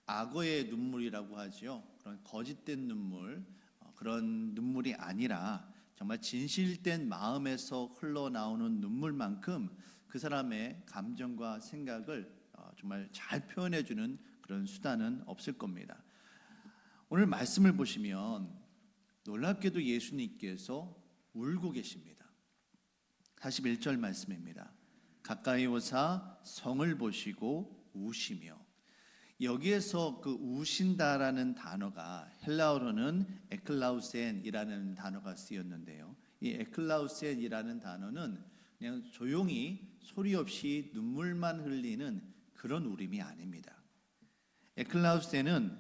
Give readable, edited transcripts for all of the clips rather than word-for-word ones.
악어의 눈물이라고 하지요. 그런 거짓된 눈물, 그런 눈물이 아니라 정말 진실된 마음에서 흘러나오는 눈물만큼 그 사람의 감정과 생각을 정말 잘 표현해주는 그런 수단은 없을 겁니다. 오늘 말씀을 보시면 놀랍게도 예수님께서 울고 계십니다. 41절 말씀입니다. 가까이 오사 성을 보시고 우시며, 여기에서 그 우신다라는 단어가 헬라어로는 에클라우센이라는 단어가 쓰였는데요. 이 에클라우센이라는 단어는 그냥 조용히 소리 없이 눈물만 흘리는 그런 울음이 아닙니다. 에클라우센은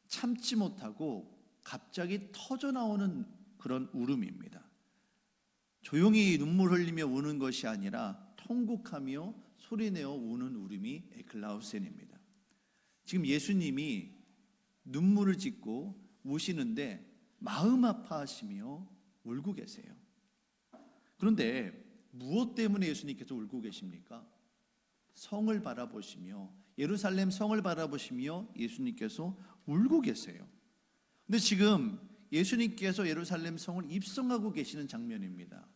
참지 못하고 갑자기 터져 나오는 그런 울음입니다. 조용히 눈물 흘리며 우는 것이 아니라 통곡하며 소리내어 우는 울음이 에클라우센입니다. 지금 예수님이 눈물을 짓고 우시는데 마음 아파하시며 울고 계세요. 그런데 무엇 때문에 예수님께서 울고 계십니까? 성을 바라보시며, 예루살렘 성을 바라보시며 예수님께서 울고 계세요. 근데 지금 예수님께서 예루살렘 성을 입성하고 계시는 장면입니다.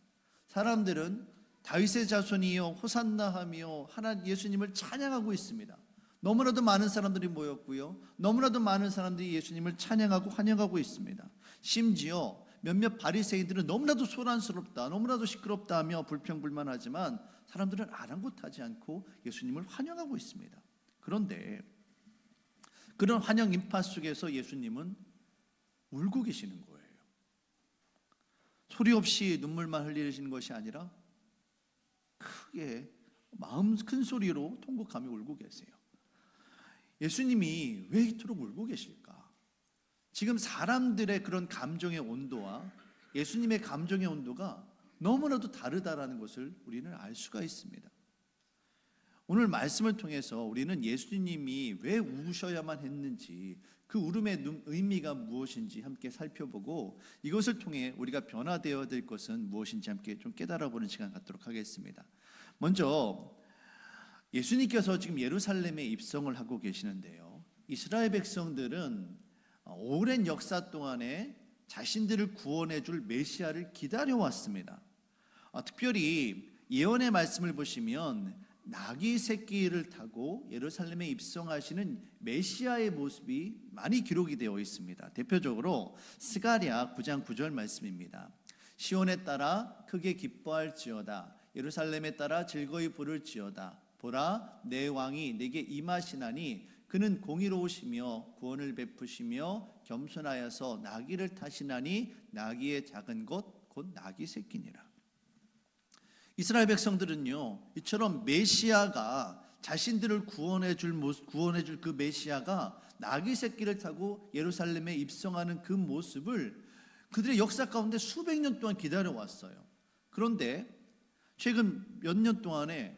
사람들은 다윗의 자손이여 호산나 하며 예수님을 찬양하고 있습니다. 너무나도 많은 사람들이 모였고요, 너무나도 많은 사람들이 예수님을 찬양하고 환영하고 있습니다. 심지어 몇몇 바리새인들은 너무나도 소란스럽다, 너무나도 시끄럽다 하며 불평불만하지만 사람들은 아랑곳하지 않고 예수님을 환영하고 있습니다. 그런데 그런 환영 인파 속에서 예수님은 울고 계시는 거예요. 소리 없이 눈물만 흘리시는 것이 아니라 크게 마음 큰 소리로 통곡하며 울고 계세요. 예수님이 왜 이토록 울고 계실까? 지금 사람들의 그런 감정의 온도와 예수님의 감정의 온도가 너무나도 다르다라는 것을 우리는 알 수가 있습니다. 오늘 말씀을 통해서 우리는 예수님이 왜 우셔야만 했는지, 그 울음의 의미가 무엇인지 함께 살펴보고, 이것을 통해 우리가 변화되어야 될 것은 무엇인지 함께 좀 깨달아보는 시간 갖도록 하겠습니다. 먼저 예수님께서 지금 예루살렘에 입성을 하고 계시는데요, 이스라엘 백성들은 오랜 역사 동안에 자신들을 구원해 줄 메시아를 기다려왔습니다. 특별히 예언의 말씀을 보시면 나귀 새끼를 타고 예루살렘에 입성하시는 메시아의 모습이 많이 기록이 되어 있습니다. 대표적으로 스가랴 9장 9절 말씀입니다. 시온에 따라 크게 기뻐할지어다, 예루살렘에 따라 즐거이 부를지어다. 보라, 내 왕이 내게 임하시나니 그는 공의로우시며 구원을 베푸시며 겸손하여서 나귀를 타시나니 나귀의 작은 것 곧 나귀 새끼니라. 이스라엘 백성들은요, 이처럼 메시아가 자신들을 구원해 줄 그 메시아가 나귀 새끼를 타고 예루살렘에 입성하는 그 모습을 그들의 역사 가운데 수백 년 동안 기다려 왔어요. 그런데 최근 몇 년 동안에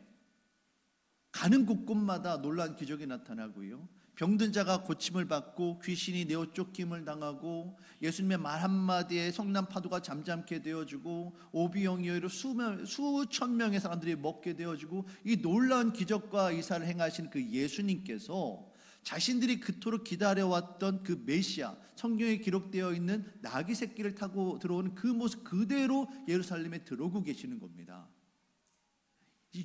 가는 곳곳마다 놀라운 기적이 나타나고요, 병든 자가 고침을 받고 귀신이 내어 쫓김을 당하고 예수님의 말 한마디에 성난 파도가 잠잠게 되어지고 오비영이어로 수천 명의 사람들이 먹게 되어지고, 이 놀라운 기적과 이사를 행하신 그 예수님께서 자신들이 그토록 기다려왔던 그 메시아, 성경에 기록되어 있는 나귀 새끼를 타고 들어오는 그 모습 그대로 예루살렘에 들어오고 계시는 겁니다.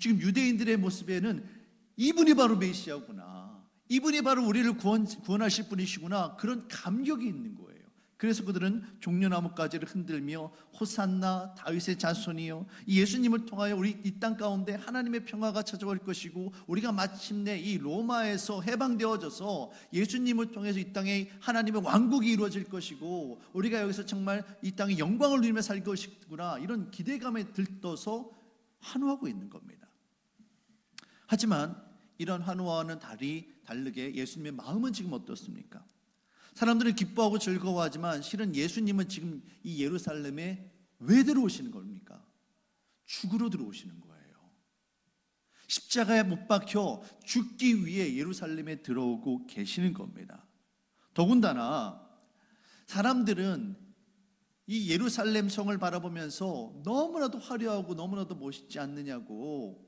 지금 유대인들의 모습에는 이분이 바로 메시아구나, 이분이 바로 우리를 구원하실 분이시구나, 그런 감격이 있는 거예요. 그래서 그들은 종려나무 가지를 흔들며 호산나 다윗의 자손이여, 이 예수님을 통하여 우리 이 땅 가운데 하나님의 평화가 찾아올 것이고, 우리가 마침내 이 로마에서 해방되어져서 예수님을 통해서 이 땅에 하나님의 왕국이 이루어질 것이고, 우리가 여기서 정말 이 땅에 영광을 누리며 살 것이구나, 이런 기대감에 들떠서 환호하고 있는 겁니다. 하지만 이런 환호와는 다르게 예수님의 마음은 지금 어떻습니까? 사람들은 기뻐하고 즐거워하지만 실은 예수님은 지금 이 예루살렘에 왜 들어오시는 겁니까? 죽으러 들어오시는 거예요. 십자가에 못 박혀 죽기 위해 예루살렘에 들어오고 계시는 겁니다. 더군다나 사람들은 이 예루살렘 성을 바라보면서 너무나도 화려하고 너무나도 멋있지 않느냐고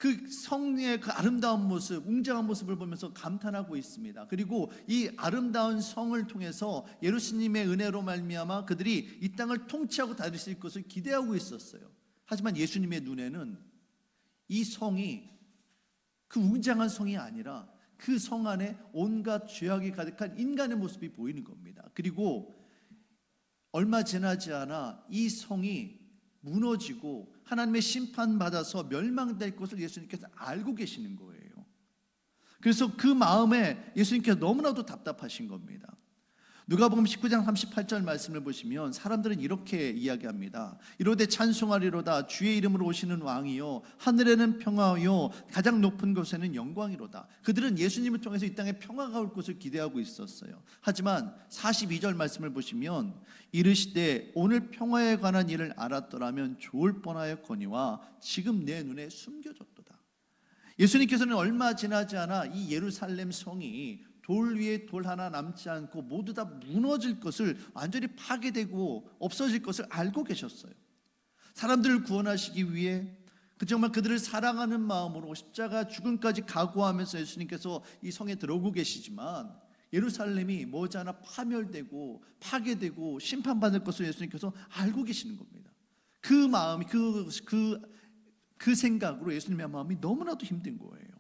그 성의 그 아름다운 모습, 웅장한 모습을 보면서 감탄하고 있습니다. 그리고 이 아름다운 성을 통해서 예루살렘의 은혜로 말미암아 그들이 이 땅을 통치하고 다스릴 것을 기대하고 있었어요. 하지만 예수님의 눈에는 이 성이 그 웅장한 성이 아니라 그 성 안에 온갖 죄악이 가득한 인간의 모습이 보이는 겁니다. 그리고 얼마 지나지 않아 이 성이 무너지고 하나님의 심판받아서 멸망될 것을 예수님께서 알고 계시는 거예요. 그래서 그 마음에 예수님께서 너무나도 답답하신 겁니다. 누가복음 19장 38절 말씀을 보시면 사람들은 이렇게 이야기합니다. 이르되 찬송하리로다 주의 이름으로 오시는 왕이요 하늘에는 평화요 가장 높은 곳에는 영광이로다. 그들은 예수님을 통해서 이 땅에 평화가 올 것을 기대하고 있었어요. 하지만 42절 말씀을 보시면 이르시되 오늘 평화에 관한 일을 알았더라면 좋을 뻔하였거니와 지금 내 눈에 숨겨졌도다. 예수님께서는 얼마 지나지 않아 이 예루살렘 성이 돌 위에 돌 하나 남지 않고 모두 다 무너질 것을, 완전히 파괴되고 없어질 것을 알고 계셨어요. 사람들을 구원하시기 위해 정말 그들을 사랑하는 마음으로 십자가 죽음까지 각오하면서 예수님께서 이 성에 들어오고 계시지만 예루살렘이 머지않아 파멸되고 파괴되고 심판받을 것을 예수님께서 알고 계시는 겁니다. 그 마음이 그 생각으로 예수님의 마음이 너무나도 힘든 거예요.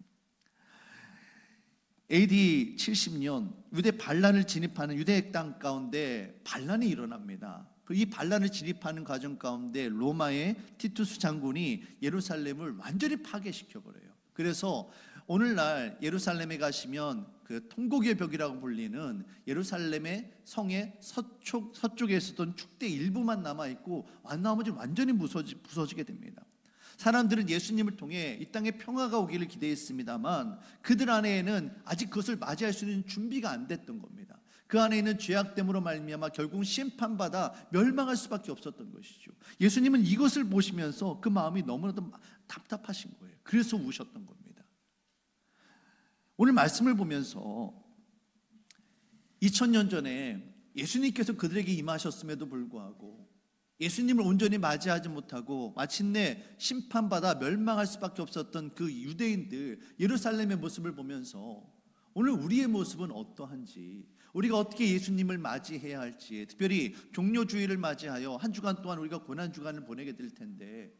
AD 70년 유대 반란을 진입하는 유대 땅 가운데 반란이 일어납니다. 이 반란을 진입하는 과정 가운데 로마의 티투스 장군이 예루살렘을 완전히 파괴시켜버려요. 그래서 오늘날 예루살렘에 가시면 그 통곡의 벽이라고 불리는 예루살렘의 성의 서쪽에 있었던 축대 일부만 남아있고 나머지 완전히 부서지게 됩니다. 사람들은 예수님을 통해 이 땅에 평화가 오기를 기대했습니다만 그들 안에는 아직 그것을 맞이할 수 있는 준비가 안 됐던 겁니다. 그 안에 있는 죄악됨으로 말미암아 결국 심판받아 멸망할 수밖에 없었던 것이죠. 예수님은 이것을 보시면서 그 마음이 너무나도 답답하신 거예요. 그래서 우셨던 겁니다. 오늘 말씀을 보면서 2000년 전에 예수님께서 그들에게 임하셨음에도 불구하고 예수님을 온전히 맞이하지 못하고 마침내 심판받아 멸망할 수밖에 없었던 그 유대인들 예루살렘의 모습을 보면서 오늘 우리의 모습은 어떠한지, 우리가 어떻게 예수님을 맞이해야 할지, 특별히 종료주일을 맞이하여 한 주간 동안 우리가 고난주간을 보내게 될 텐데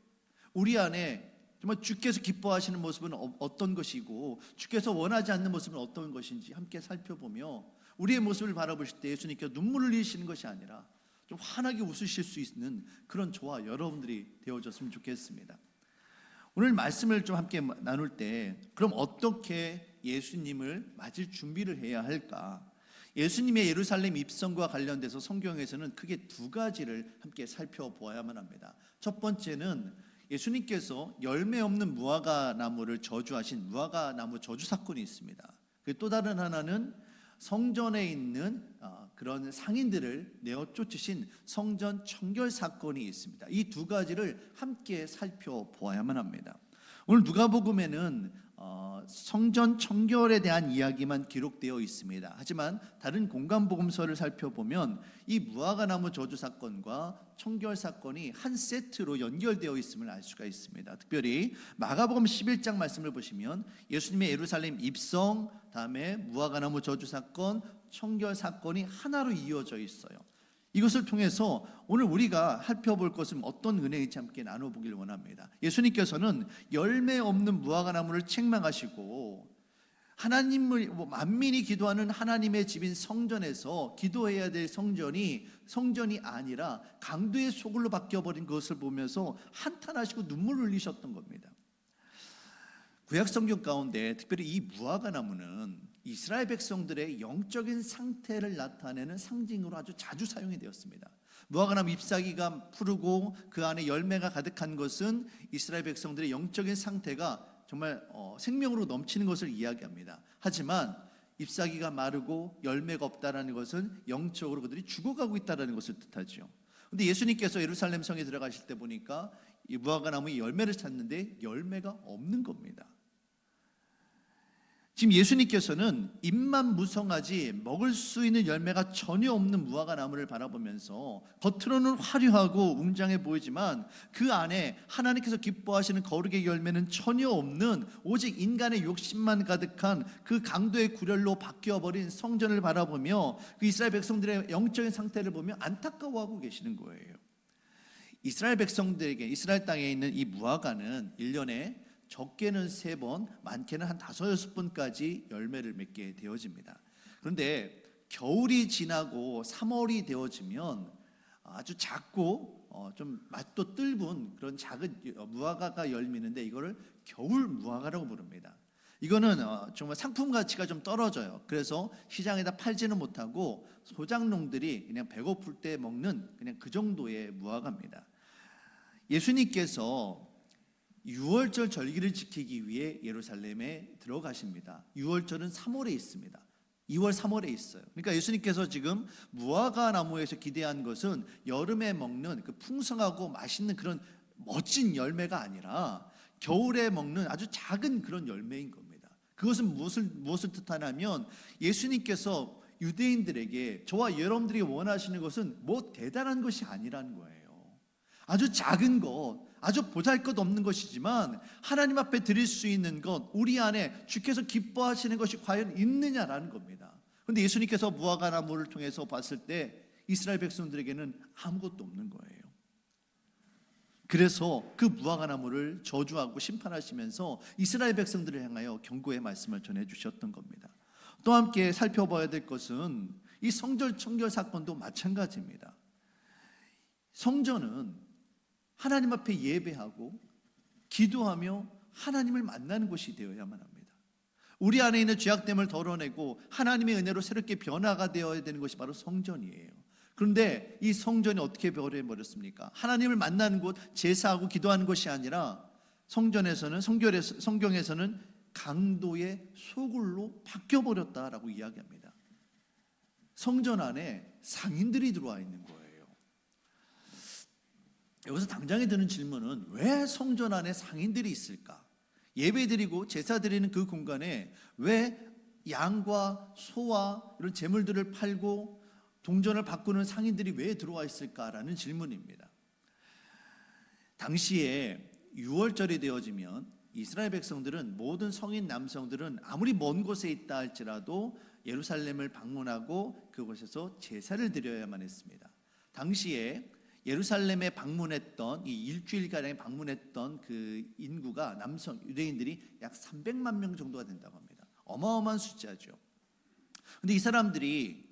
우리 안에 정말 주께서 기뻐하시는 모습은 어떤 것이고 주께서 원하지 않는 모습은 어떤 것인지 함께 살펴보며 우리의 모습을 바라보실 때 예수님께서 눈물을 흘리시는 것이 아니라 좀 환하게 웃으실 수 있는 그런 저와 여러분들이 되어졌으면 좋겠습니다. 오늘 말씀을 좀 함께 나눌 때 그럼 어떻게 예수님을 맞을 준비를 해야 할까? 예수님의 예루살렘 입성과 관련돼서 성경에서는 크게 두 가지를 함께 살펴보아야만 합니다. 첫 번째는 예수님께서 열매 없는 무화과 나무를 저주하신 무화과 나무 저주 사건이 있습니다. 또 다른 하나는 성전에 있는 그런 상인들을 내어 쫓으신 성전 청결 사건이 있습니다. 이 두 가지를 함께 살펴보아야만 합니다. 오늘 누가복음에는 성전 청결에 대한 이야기만 기록되어 있습니다. 하지만 다른 공간복음서를 살펴보면 이 무화과 나무 저주 사건과 청결 사건이 한 세트로 연결되어 있음을 알 수가 있습니다. 특별히 마가복음 11장 말씀을 보시면 예수님의 예루살렘 입성, 다음에 무화과 나무 저주 사건, 청결 사건이 하나로 이어져 있어요. 이것을 통해서 오늘 우리가 살펴볼 것은 어떤 은혜인지 함께 나눠보길 원합니다. 예수님께서는 열매 없는 무화과 나무를 책망하시고 하나님을 만민이 기도하는 하나님의 집인 성전에서 기도해야 될 성전이 아니라 강도의 소굴로 바뀌어버린 것을 보면서 한탄하시고 눈물을 흘리셨던 겁니다. 구약 성경 가운데 특별히 이 무화과 나무는 이스라엘 백성들의 영적인 상태를 나타내는 상징으로 아주 자주 사용이 되었습니다. 무화과 나무 잎사귀가 푸르고 그 안에 열매가 가득한 것은 이스라엘 백성들의 영적인 상태가 정말 생명으로 넘치는 것을 이야기합니다. 하지만 잎사귀가 마르고 열매가 없다라는 것은 영적으로 그들이 죽어가고 있다라는 것을 뜻하죠. 그런데 예수님께서 예루살렘 성에 들어가실 때 보니까 이 무화과 나무의 열매를 찾는데 열매가 없는 겁니다. 지금 예수님께서는 잎만 무성하지 먹을 수 있는 열매가 전혀 없는 무화과 나무를 바라보면서 겉으로는 화려하고 웅장해 보이지만 그 안에 하나님께서 기뻐하시는 거룩의 열매는 전혀 없는 오직 인간의 욕심만 가득한 그 강도의 구렬로 바뀌어버린 성전을 바라보며 그 이스라엘 백성들의 영적인 상태를 보며 안타까워하고 계시는 거예요. 이스라엘 백성들에게 이스라엘 땅에 있는 이 무화과는 1년에 적게는 3번, 많게는 한 5-6번까지 열매를 맺게 되어집니다. 그런데 겨울이 지나고 3월이 되어지면 아주 작고 좀 맛도 뜰분 그런 작은 무화과가 열리는데 이거를 겨울 무화과라고 부릅니다. 이거는 정말 상품 가치가 좀 떨어져요. 그래서 시장에다 팔지는 못하고 소작농들이 그냥 배고플 때 먹는 그냥 그 정도의 무화과입니다. 예수님께서 유월절 절기를 지키기 위해 예루살렘에 들어가십니다. 유월절은 3월에 있습니다. 2월 3월에 있어요. 그러니까 예수님께서 지금 무화과 나무에서 기대한 것은 여름에 먹는 그 풍성하고 맛있는 그런 멋진 열매가 아니라 겨울에 먹는 아주 작은 그런 열매인 겁니다. 그것은 무엇을 뜻하냐면 예수님께서 유대인들에게 저와 여러분들이 원하시는 것은 뭐 대단한 것이 아니라는 거예요. 아주 작은 것, 아주 보잘것없는 것이지만 하나님 앞에 드릴 수 있는 것, 우리 안에 주께서 기뻐하시는 것이 과연 있느냐라는 겁니다. 그런데 예수님께서 무화과 나무를 통해서 봤을 때 이스라엘 백성들에게는 아무것도 없는 거예요. 그래서 그 무화과 나무를 저주하고 심판하시면서 이스라엘 백성들을 향하여 경고의 말씀을 전해주셨던 겁니다. 또 함께 살펴봐야 될 것은 이 성전 청결 사건도 마찬가지입니다. 성전은 하나님 앞에 예배하고 기도하며 하나님을 만나는 곳이 되어야만 합니다. 우리 안에 있는 죄악됨을 덜어내고 하나님의 은혜로 새롭게 변화가 되어야 되는 것이 바로 성전이에요. 그런데 이 성전이 어떻게 변해버렸습니까? 하나님을 만나는 곳, 제사하고 기도하는 것이 아니라 성경에서는 강도의 소굴로 바뀌어버렸다라고 이야기합니다. 성전 안에 상인들이 들어와 있는 거예요. 여기서 당장에 드는 질문은 왜 성전 안에 상인들이 있을까? 예배드리고 제사드리는 그 공간에 왜 양과 소와 이런 재물들을 팔고 동전을 바꾸는 상인들이 왜 들어와 있을까라는 질문입니다. 당시에 유월절이 되어지면 이스라엘 백성들은 모든 성인 남성들은 아무리 먼 곳에 있다 할지라도 예루살렘을 방문하고 그곳에서 제사를 드려야만 했습니다. 당시에 예루살렘에 방문했던 이 일주일가량에 방문했던 그 인구가 남성 유대인들이 약 300만 명 정도가 된다고 합니다. 어마어마한 숫자죠. 근데 이 사람들이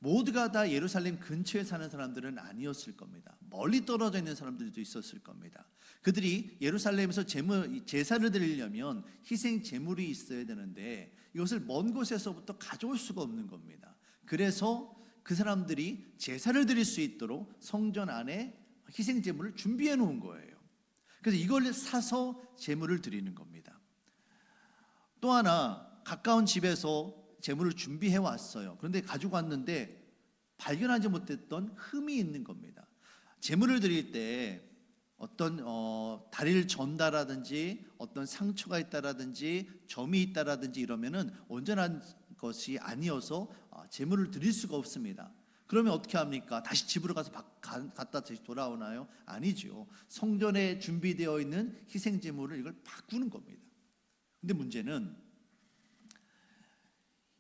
모두가 다 예루살렘 근처에 사는 사람들은 아니었을 겁니다. 멀리 떨어져 있는 사람들도 있었을 겁니다. 그들이 예루살렘에서 제사를 드리려면 희생 제물이 있어야 되는데 이것을 먼 곳에서부터 가져올 수가 없는 겁니다. 그래서 그 사람들이 제사를 드릴 수 있도록 성전 안에 희생 제물을 준비해 놓은 거예요. 그래서 이걸 사서 제물을 드리는 겁니다. 또 하나 가까운 집에서 제물을 준비해 왔어요. 그런데 가지고 왔는데 발견하지 못했던 흠이 있는 겁니다. 제물을 드릴 때 어떤 다리를 전다라든지 어떤 상처가 있다라든지 점이 있다라든지 이러면은 온전한 것이 아니어서 제물을 드릴 수가 없습니다. 그러면 어떻게 합니까? 다시 집으로 가서 갖다 다시 돌아오나요? 아니죠. 성전에 준비되어 있는 희생 제물을 이걸 바꾸는 겁니다. 근데 문제는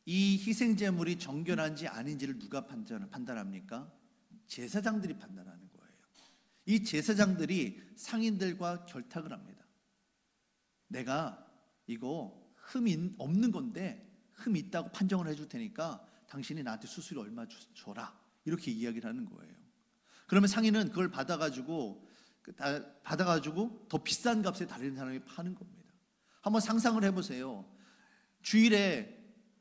이 희생 제물이 정결한지 아닌지를 누가 판단합니까? 제사장들이 판단하는 거예요. 이 제사장들이 상인들과 결탁을 합니다. 내가 이거 흠이 없는 건데 흠 있다고 판정을 해줄 테니까 당신이 나한테 수수료 얼마 줘라, 이렇게 이야기를 하는 거예요. 그러면 상인은 그걸 받아가지고 더 비싼 값에 다른 사람이 파는 겁니다. 한번 상상을 해보세요. 주일에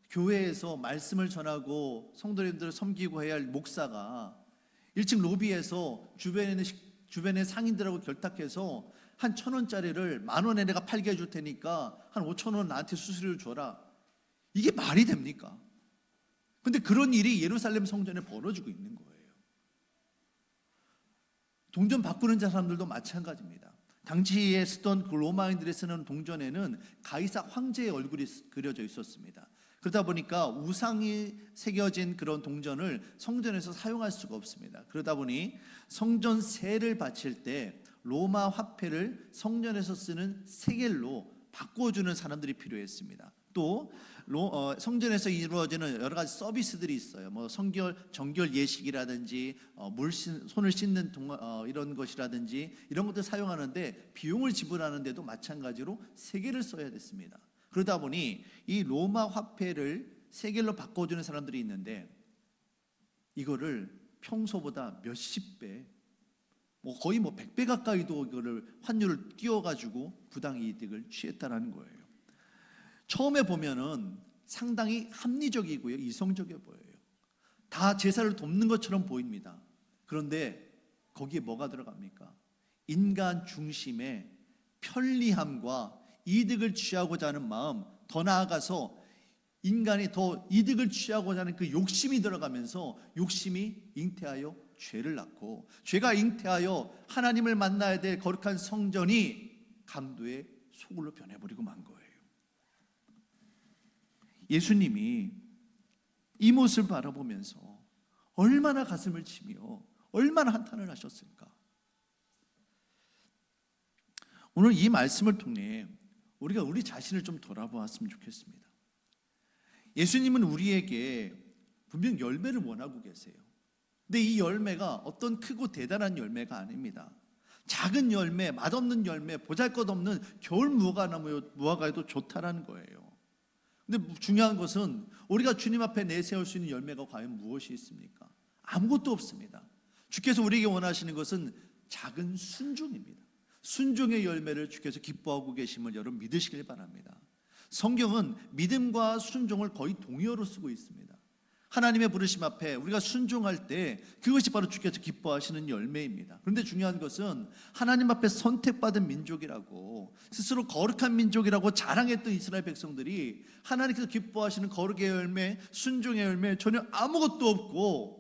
교회에서 말씀을 전하고 성도님들을 섬기고 해야 할 목사가 1층 로비에서 주변의 상인들하고 결탁해서 한 1,000원짜리를 10,000원에 내가 팔게 해줄 테니까 한 5,000원 나한테 수수료를 줘라. 이게 말이 됩니까? 근데 그런 일이 예루살렘 성전에 벌어지고 있는 거예요. 동전 바꾸는 사람들도 마찬가지입니다. 당시에 쓰던 그 로마인들이 쓰는 동전에는 가이사 황제의 얼굴이 그려져 있었습니다. 그러다 보니까 우상이 새겨진 그런 동전을 성전에서 사용할 수가 없습니다. 그러다 보니 성전 세를 바칠 때 로마 화폐를 성전에서 쓰는 세겔로 바꿔주는 사람들이 필요했습니다. 또 성전에서 이루어지는 여러 가지 서비스들이 있어요. 뭐 정결 예식이라든지 손을 씻는 이런 것이라든지 이런 것들 사용하는데 비용을 지불하는데도 마찬가지로 세겔을 써야 됐습니다. 그러다 보니 이 로마 화폐를 세겔로 바꿔주는 사람들이 있는데 이거를 평소보다 몇십 배, 거의 100배 가까이도 이거를 환율을 띄워가지고 부당 이득을 취했다라는 거예요. 처음에 보면은 상당히 합리적이고요, 이성적이어 보여요. 다 제사를 돕는 것처럼 보입니다. 그런데 거기에 뭐가 들어갑니까? 인간 중심의 편리함과 이득을 취하고자 하는 마음, 더 나아가서 인간이 더 이득을 취하고자 하는 그 욕심이 들어가면서 욕심이 잉태하여 죄를 낳고, 죄가 잉태하여 하나님을 만나야 될 거룩한 성전이 강도의 소굴로 변해버리고 만 거예요. 예수님이 이 모습을 바라보면서 얼마나 가슴을 치며 얼마나 한탄을 하셨을까? 오늘 이 말씀을 통해 우리가 우리 자신을 좀 돌아보았으면 좋겠습니다. 예수님은 우리에게 분명 열매를 원하고 계세요. 근데 이 열매가 어떤 크고 대단한 열매가 아닙니다. 작은 열매, 맛없는 열매, 보잘것없는 겨울 무화과에도 좋다라는 거예요. 근데 중요한 것은 우리가 주님 앞에 내세울 수 있는 열매가 과연 무엇이 있습니까? 아무것도 없습니다. 주께서 우리에게 원하시는 것은 작은 순종입니다. 순종의 열매를 주께서 기뻐하고 계심을 여러분 믿으시길 바랍니다. 성경은 믿음과 순종을 거의 동의어로 쓰고 있습니다. 하나님의 부르심 앞에 우리가 순종할 때 그것이 바로 주께서 기뻐하시는 열매입니다. 그런데 중요한 것은 하나님 앞에 선택받은 민족이라고, 스스로 거룩한 민족이라고 자랑했던 이스라엘 백성들이 하나님께서 기뻐하시는 거룩의 열매, 순종의 열매 전혀 아무것도 없고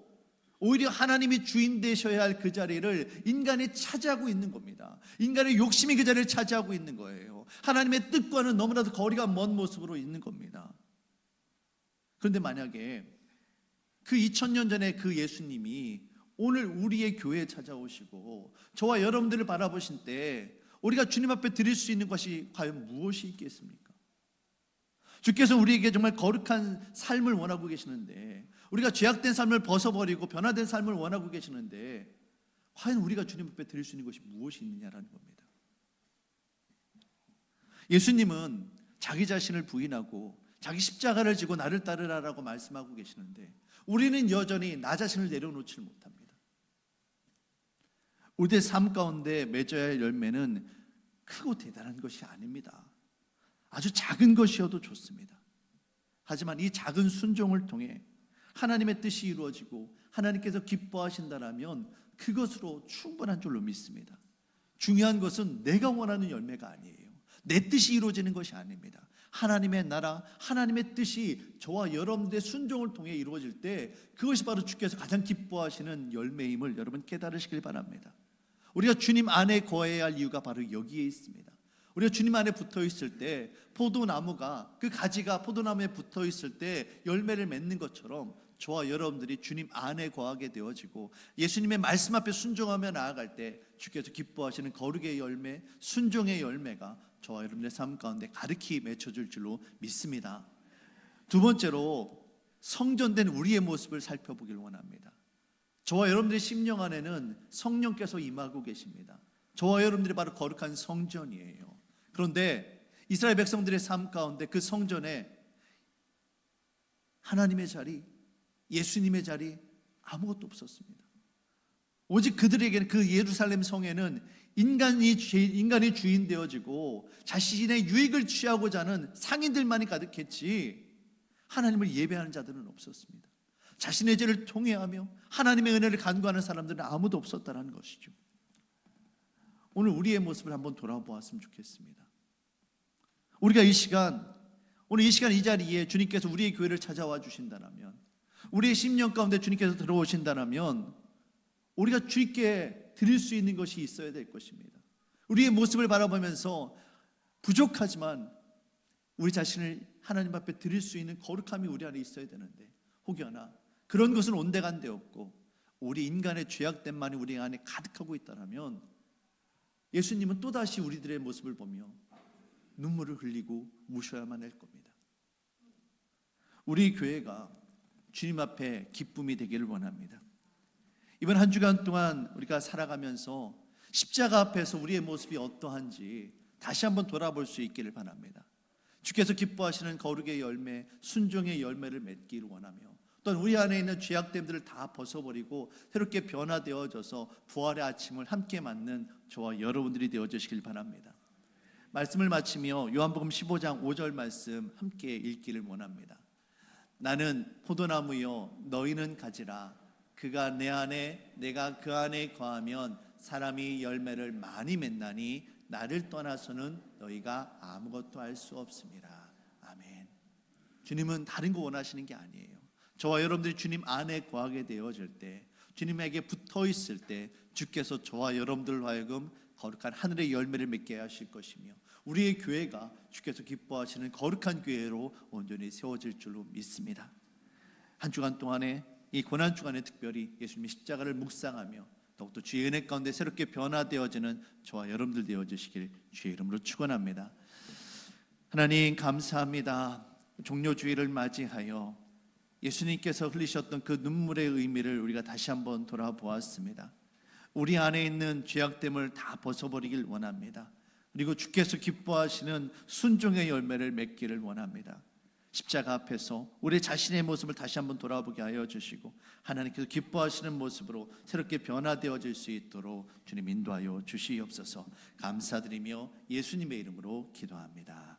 오히려 하나님이 주인 되셔야 할 그 자리를 인간이 차지하고 있는 겁니다. 인간의 욕심이 그 자리를 차지하고 있는 거예요. 하나님의 뜻과는 너무나도 거리가 먼 모습으로 있는 겁니다. 그런데 만약에 그 2000년 전에 그 예수님이 오늘 우리의 교회에 찾아오시고 저와 여러분들을 바라보신 때 우리가 주님 앞에 드릴 수 있는 것이 과연 무엇이 있겠습니까? 주께서 우리에게 정말 거룩한 삶을 원하고 계시는데, 우리가 죄악된 삶을 벗어버리고 변화된 삶을 원하고 계시는데 과연 우리가 주님 앞에 드릴 수 있는 것이 무엇이 있느냐라는 겁니다. 예수님은 자기 자신을 부인하고 자기 십자가를 지고 나를 따르라라고 말씀하고 계시는데 우리는 여전히 나 자신을 내려놓지 못합니다. 우리의 삶 가운데 맺어야 할 열매는 크고 대단한 것이 아닙니다. 아주 작은 것이어도 좋습니다. 하지만 이 작은 순종을 통해 하나님의 뜻이 이루어지고 하나님께서 기뻐하신다라면 그것으로 충분한 줄로 믿습니다. 중요한 것은 내가 원하는 열매가 아니에요. 내 뜻이 이루어지는 것이 아닙니다. 하나님의 나라, 하나님의 뜻이 저와 여러분들의 순종을 통해 이루어질 때 그것이 바로 주께서 가장 기뻐하시는 열매임을 여러분 깨달으시길 바랍니다. 우리가 주님 안에 거해야 할 이유가 바로 여기에 있습니다. 우리가 주님 안에 붙어 있을 때 포도나무가 그 가지가 포도나무에 붙어 있을 때 열매를 맺는 것처럼 저와 여러분들이 주님 안에 거하게 되어지고 예수님의 말씀 앞에 순종하며 나아갈 때 주께서 기뻐하시는 거룩의 열매, 순종의 열매가 저와 여러분의 삶 가운데 가득히 맺혀질 줄로 믿습니다. 두 번째로 성전된 우리의 모습을 살펴보길 원합니다. 저와 여러분들의 심령 안에는 성령께서 임하고 계십니다. 저와 여러분들이 바로 거룩한 성전이에요. 그런데 이스라엘 백성들의 삶 가운데 그 성전에 하나님의 자리, 예수님의 자리 아무것도 없었습니다. 오직 그들에게는 그 예루살렘 성에는 인간이 주인 되어지고 자신의 유익을 취하고자 하는 상인들만이 가득했지 하나님을 예배하는 자들은 없었습니다. 자신의 죄를 통회하며 하나님의 은혜를 간구하는 사람들은 아무도 없었다는 것이죠. 오늘 우리의 모습을 한번 돌아보았으면 좋겠습니다. 우리가 오늘 이 시간 이 자리에 주님께서 우리의 교회를 찾아와 주신다면, 우리의 심령 가운데 주님께서 들어오신다면 우리가 주님께 드릴 수 있는 것이 있어야 될 것입니다. 우리의 모습을 바라보면서 부족하지만 우리 자신을 하나님 앞에 드릴 수 있는 거룩함이 우리 안에 있어야 되는데, 혹여나 그런 것은 온데간데 없고 우리 인간의 죄악됨만이 우리 안에 가득하고 있다면 예수님은 또다시 우리들의 모습을 보며 눈물을 흘리고 우셔야만 할 겁니다. 우리 교회가 주님 앞에 기쁨이 되기를 원합니다. 이번 한 주간 동안 우리가 살아가면서 십자가 앞에서 우리의 모습이 어떠한지 다시 한번 돌아볼 수 있기를 바랍니다. 주께서 기뻐하시는 거룩의 열매, 순종의 열매를 맺기를 원하며, 또한 우리 안에 있는 죄악됨들을 다 벗어버리고 새롭게 변화되어져서 부활의 아침을 함께 맞는 저와 여러분들이 되어주시길 바랍니다. 말씀을 마치며 요한복음 15장 5절 말씀 함께 읽기를 원합니다. 나는 포도나무여 너희는 가지라. 그가 내 안에 내가 그 안에 거하면 사람이 열매를 많이 맺나니 나를 떠나서는 너희가 아무것도 할 수 없습니다. 아멘. 주님은 다른 거 원하시는 게 아니에요. 저와 여러분들이 주님 안에 거하게 되어질 때, 주님에게 붙어 있을 때 주께서 저와 여러분들로 하여금 거룩한 하늘의 열매를 맺게 하실 것이며, 우리의 교회가 주께서 기뻐하시는 거룩한 교회로 온전히 세워질 줄로 믿습니다. 한 주간 동안에, 이 고난 주간에 특별히 예수님의 십자가를 묵상하며 더욱더 주의 은혜 가운데 새롭게 변화되어지는 저와 여러분들 되어주시길 주의 이름으로 축원합니다. 하나님 감사합니다. 종료주일을 맞이하여 예수님께서 흘리셨던 그 눈물의 의미를 우리가 다시 한번 돌아보았습니다. 우리 안에 있는 죄악됨을 다 벗어버리길 원합니다. 그리고 주께서 기뻐하시는 순종의 열매를 맺기를 원합니다. 십자가 앞에서 우리 자신의 모습을 다시 한번 돌아보게 하여 주시고, 하나님께서 기뻐하시는 모습으로 새롭게 변화되어질 수 있도록 주님 인도하여 주시옵소서. 감사드리며 예수님의 이름으로 기도합니다.